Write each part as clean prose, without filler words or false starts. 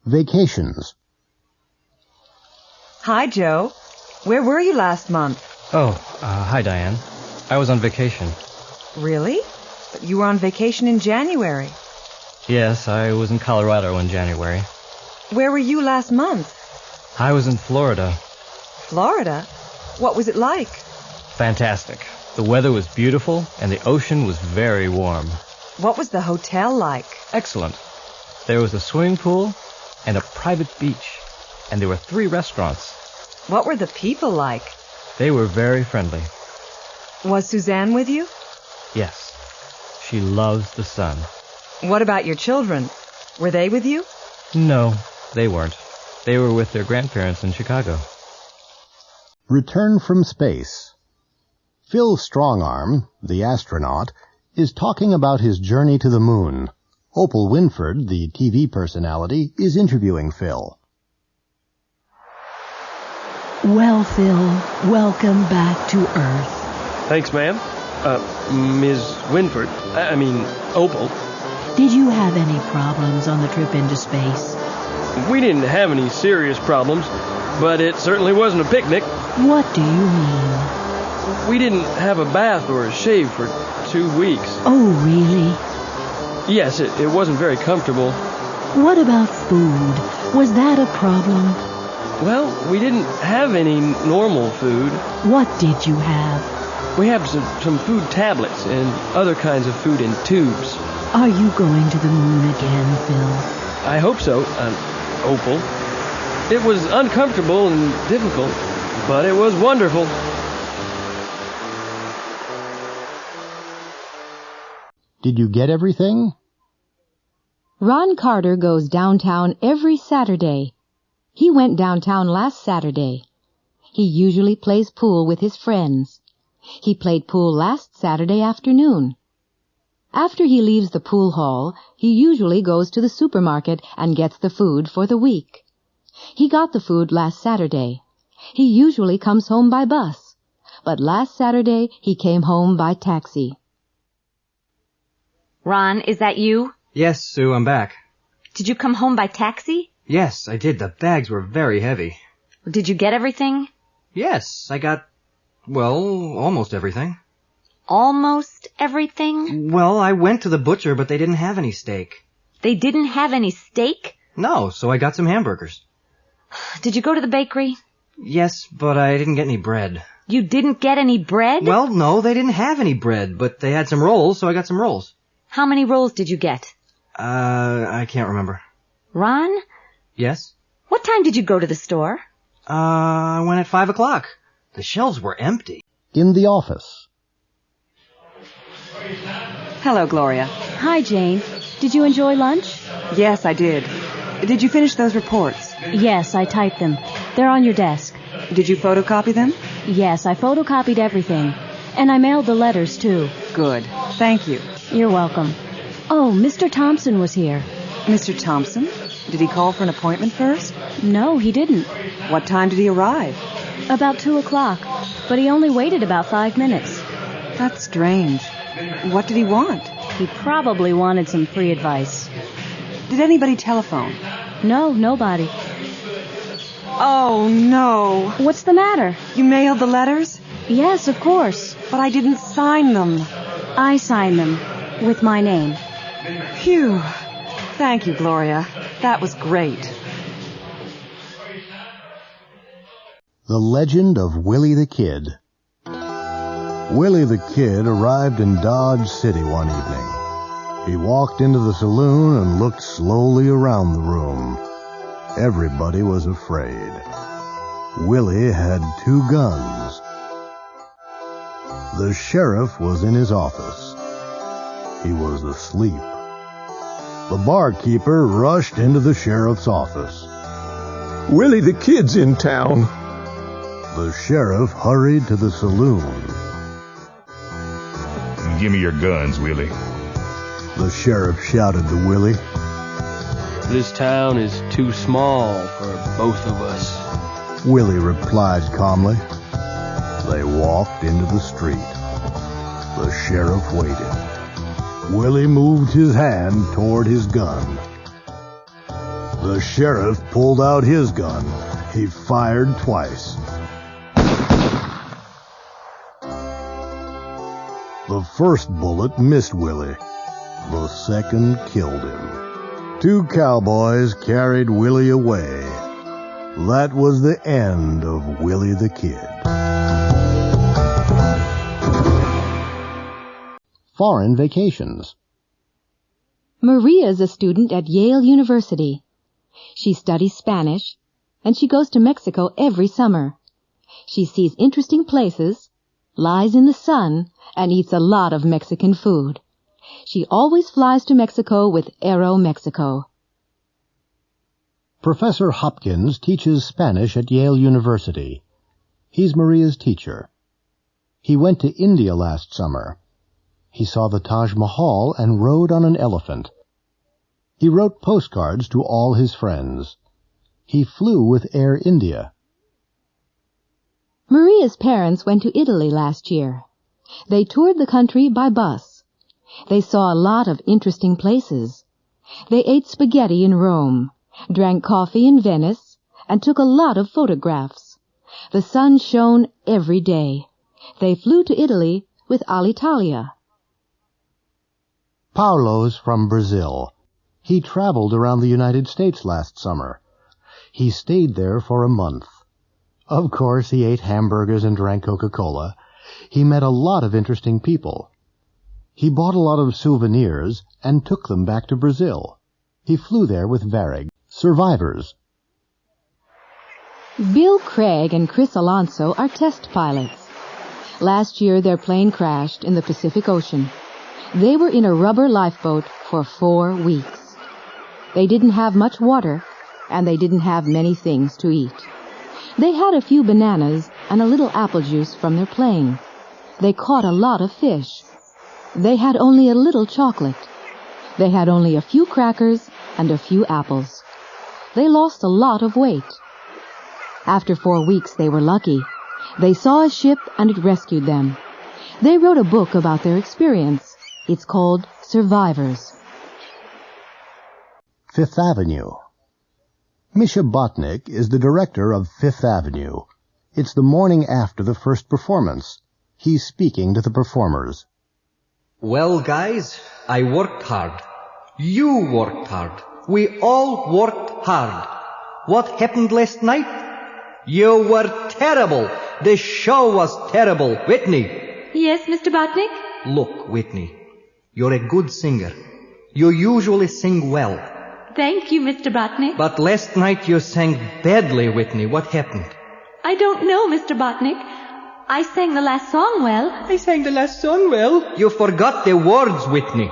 Vacations. Hi, Joe. Where were you last month? Hi, Diane. I was on vacation. Really? But you were on vacation in January. Yes, I was in Colorado in January. Where were you last month? I was in Florida. Florida? What was it like? Fantastic. The weather was beautiful, and the ocean was very warm. What was the hotel like? Excellent. There was a swimming pool and a private beach, and there were 3 restaurants. What were the people like? They were very friendly. Was Suzanne with you? Yes. She loves the sun. What about your children? Were they with you? No, they weren't. They were with their grandparents in Chicago. Return from space. Phil Strongarm, the astronaut, is talking about his journey to the moon. Opal Winford, the TV personality, is interviewing Phil. Well, Phil, welcome back to Earth. Thanks, ma'am. Ms. Winford. Opal. Did you have any problems on the trip into space? We didn't have any serious problems, but it certainly wasn't a picnic. What do you mean? We didn't have a bath or a shave for 2 weeks. Oh, really? Yes, it wasn't very comfortable. What about food? Was that a problem? Well, we didn't have any normal food. What did you have? We have some food tablets and other kinds of food in tubes. Are you going to the moon again, Phil? I hope so, Opal. It was uncomfortable and difficult, but it was wonderful. Did you get everything? Ron Carter goes downtown every Saturday. He went downtown last Saturday. He usually plays pool with his friends. He played pool last Saturday afternoon. After he leaves the pool hall, he usually goes to the supermarket and gets the food for the week. He got the food last Saturday. He usually comes home by bus, but last Saturday he came home by taxi. Ron, is that you? Yes, Sue, I'm back. Did you come home by taxi? Yes, I did. The bags were very heavy. Did you get everything? Yes, I got, almost everything. Almost everything? Well, I went to the butcher, but they didn't have any steak. They didn't have any steak? No, so I got some hamburgers. Did you go to the bakery? Yes, but I didn't get any bread. You didn't get any bread? Well, no, they didn't have any bread, but they had some rolls, so I got some rolls. How many rolls did you get? I can't remember. Ron? Yes? What time did you go to the store? I went at 5 o'clock. The shelves were empty. In the office. Hello, Gloria. Hi, Jane. Did you enjoy lunch? Yes, I did. Did you finish those reports? Yes, I typed them. They're on your desk. Did you photocopy them? Yes, I photocopied everything. And I mailed the letters, too. Good. Thank you. You're welcome. Oh, Mr. Thompson was here. Mr. Thompson? Did he call for an appointment first? No, he didn't. What time did he arrive? About 2 o'clock. But he only waited about 5 minutes. That's strange. What did he want? He probably wanted some free advice. Did anybody telephone? No, nobody. Oh, no. What's the matter? You mailed the letters? Yes, of course. But I didn't sign them. I signed them with my name. Phew. Thank you, Gloria. That was great. The Legend of Willie the Kid. Willie the Kid arrived in Dodge City one evening. He walked into the saloon and looked slowly around the room. Everybody was afraid. Willie had 2 guns. The sheriff was in his office. He was asleep. The barkeeper rushed into the sheriff's office. Willie the Kid's in town. The sheriff hurried to the saloon. Give me your guns, Willie. The sheriff shouted to Willie. This town is too small for both of us. Willie replied calmly. They walked into the street. The sheriff waited. Willie moved his hand toward his gun. The sheriff pulled out his gun. He fired twice. The first bullet missed Willie. The second killed him. 2 cowboys carried Willie away. That was the end of Willie the Kid. Foreign vacations. Maria's a student at Yale University. She studies Spanish, and she goes to Mexico every summer. She sees interesting places, lies in the sun, and eats a lot of Mexican food. She always flies to Mexico with Aeromexico. Professor Hopkins teaches Spanish at Yale University. He's Maria's teacher. He went to India last summer. He saw the Taj Mahal and rode on an elephant. He wrote postcards to all his friends. He flew with Air India. Maria's parents went to Italy last year. They toured the country by bus. They saw a lot of interesting places. They ate spaghetti in Rome, drank coffee in Venice, and took a lot of photographs. The sun shone every day. They flew to Italy with Alitalia. Paulo's from Brazil. He traveled around the United States last summer. He stayed there for a month. Of course, he ate hamburgers and drank Coca-Cola. He met a lot of interesting people. He bought a lot of souvenirs and took them back to Brazil. He flew there with Varig. Survivors. Bill Craig and Chris Alonso are test pilots. Last year, their plane crashed in the Pacific Ocean. They were in a rubber lifeboat for 4 weeks. They didn't have much water, and they didn't have many things to eat. They had a few bananas and a little apple juice from their plane. They caught a lot of fish. They had only a little chocolate. They had only a few crackers and a few apples. They lost a lot of weight. After 4 weeks, they were lucky. They saw a ship and it rescued them. They wrote a book about their experience. It's called Survivors. Fifth Avenue. Misha Botnick is the director of Fifth Avenue. It's the morning after the first performance. He's speaking to the performers. Well, guys, I worked hard. You worked hard. We all worked hard. What happened last night? You were terrible. The show was terrible. Whitney. Yes, Mr. Botnick? Look, Whitney, you're a good singer. You usually sing well. Thank you, Mr. Botnick. But last night you sang badly, Whitney. What happened? I don't know, Mr. Botnick. I sang the last song well. I sang the last song well. You forgot the words, Whitney.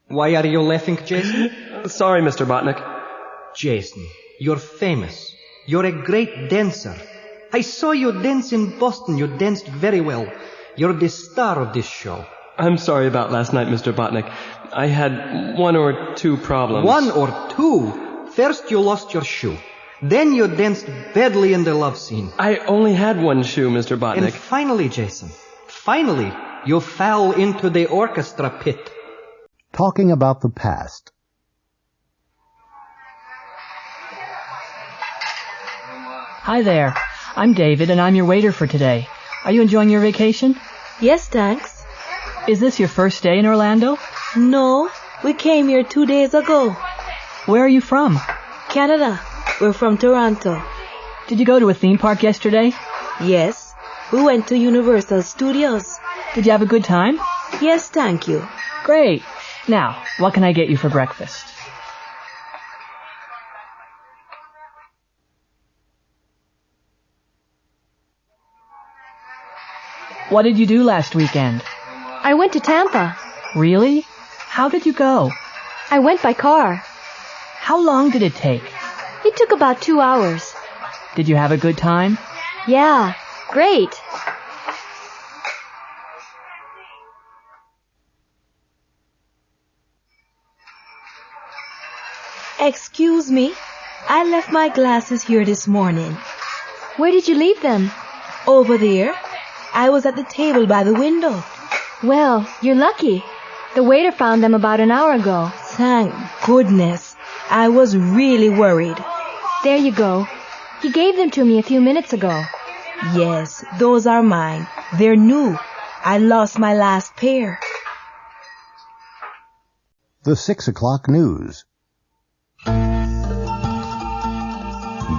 Why are you laughing, Jason? Sorry, Mr. Botnick. Jason, you're famous. You're a great dancer. I saw you dance in Boston. You danced very well. You're the star of this show. I'm sorry about last night, Mr. Botnick. I had 1 or 2 problems. 1 or 2? First you lost your shoe. Then you danced badly in the love scene. I only had 1 shoe, Mr. Botnick. And finally, Jason, finally, you fell into the orchestra pit. Talking about the past. Hi there. I'm David, and I'm your waiter for today. Are you enjoying your vacation? Yes, thanks. Is this your first day in Orlando? No, we came here 2 days ago. Where are you from? Canada. We're from Toronto. Did you go to a theme park yesterday? Yes, we went to Universal Studios. Did you have a good time? Yes, thank you. Great. Now, what can I get you for breakfast? What did you do last weekend? I went to Tampa. Really? How did you go? I went by car. How long did it take? It took about 2 hours. Did you have a good time? Yeah, great. Excuse me, I left my glasses here this morning. Where did you leave them? Over there. I was at the table by the window. Well, you're lucky. The waiter found them about an hour ago. Thank goodness. I was really worried. There you go. He gave them to me a few minutes ago. Yes, those are mine. They're new. I lost my last pair. The 6 o'clock news.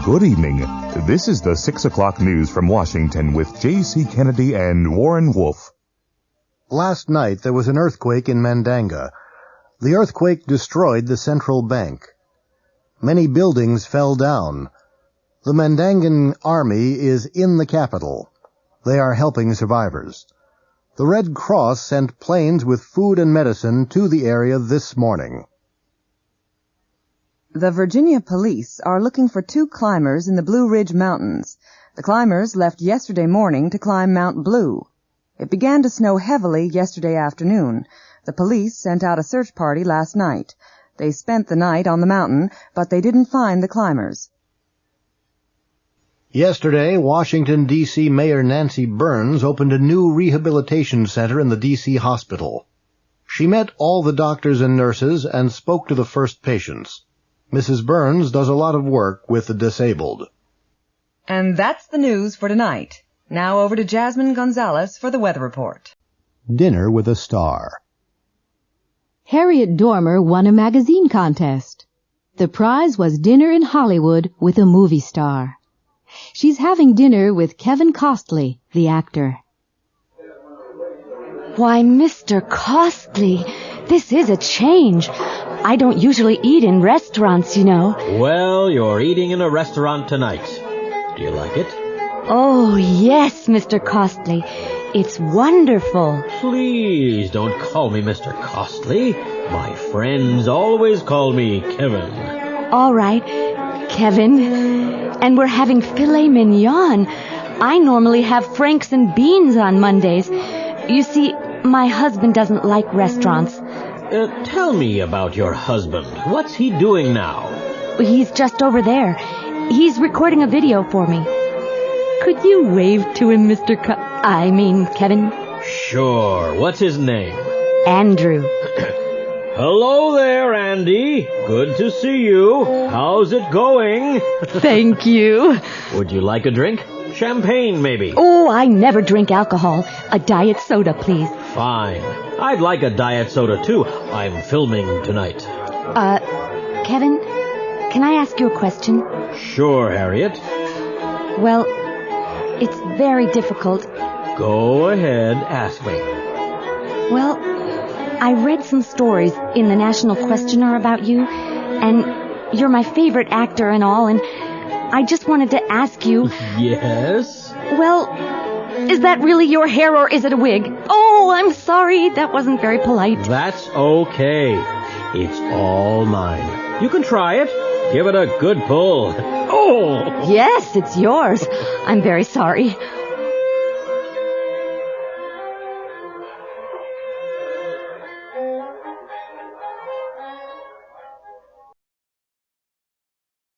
Good evening. This is the 6 o'clock news from Washington with J.C. Kennedy and Warren Wolf. Last night there was an earthquake in Mandanga. The earthquake destroyed the central bank. Many buildings fell down. The Mandangan army is in the capital. They are helping survivors. The Red Cross sent planes with food and medicine to the area this morning. The Virginia police are looking for 2 climbers in the Blue Ridge Mountains. The climbers left yesterday morning to climb Mount Blue. It began to snow heavily yesterday afternoon. The police sent out a search party last night. They spent the night on the mountain, but they didn't find the climbers. Yesterday, Washington, D.C. Mayor Nancy Burns opened a new rehabilitation center in the D.C. hospital. She met all the doctors and nurses and spoke to the first patients. Mrs. Burns does a lot of work with the disabled. And that's the news for tonight. Now over to Jasmine Gonzalez for the weather report. Dinner with a Star. Harriet Dormer won a magazine contest. The prize was dinner in Hollywood with a movie star. She's having dinner with Kevin Costly, the actor. Why, Mr. Costly, this is a change. I don't usually eat in restaurants, you know. Well, you're eating in a restaurant tonight. Do you like it? Oh, yes, Mr. Costly. It's wonderful. Please don't call me Mr. Costly. My friends always call me Kevin. All right, Kevin. And we're having filet mignon. I normally have franks and beans on Mondays. You see, my husband doesn't like restaurants. Tell me about your husband. What's he doing now? He's just over there. He's recording a video for me. Could you wave to him, Kevin? Sure. What's his name? Andrew. Hello there, Andy. Good to see you. How's it going? Thank you. Would you like a drink? Champagne, maybe? Oh, I never drink alcohol. A diet soda, please. Fine. I'd like a diet soda, too. I'm filming tonight. Kevin, can I ask you a question? Sure, Harriet. Well, it's very difficult. Go ahead, ask me. Well, I read some stories in the National Questioner about you, and you're my favorite actor and all, and I just wanted to ask you... Yes? Well, is that really your hair or is it a wig? Oh, I'm sorry. That wasn't very polite. That's okay. It's all mine. You can try it. Give it a good pull. Oh! Yes, it's yours. I'm very sorry.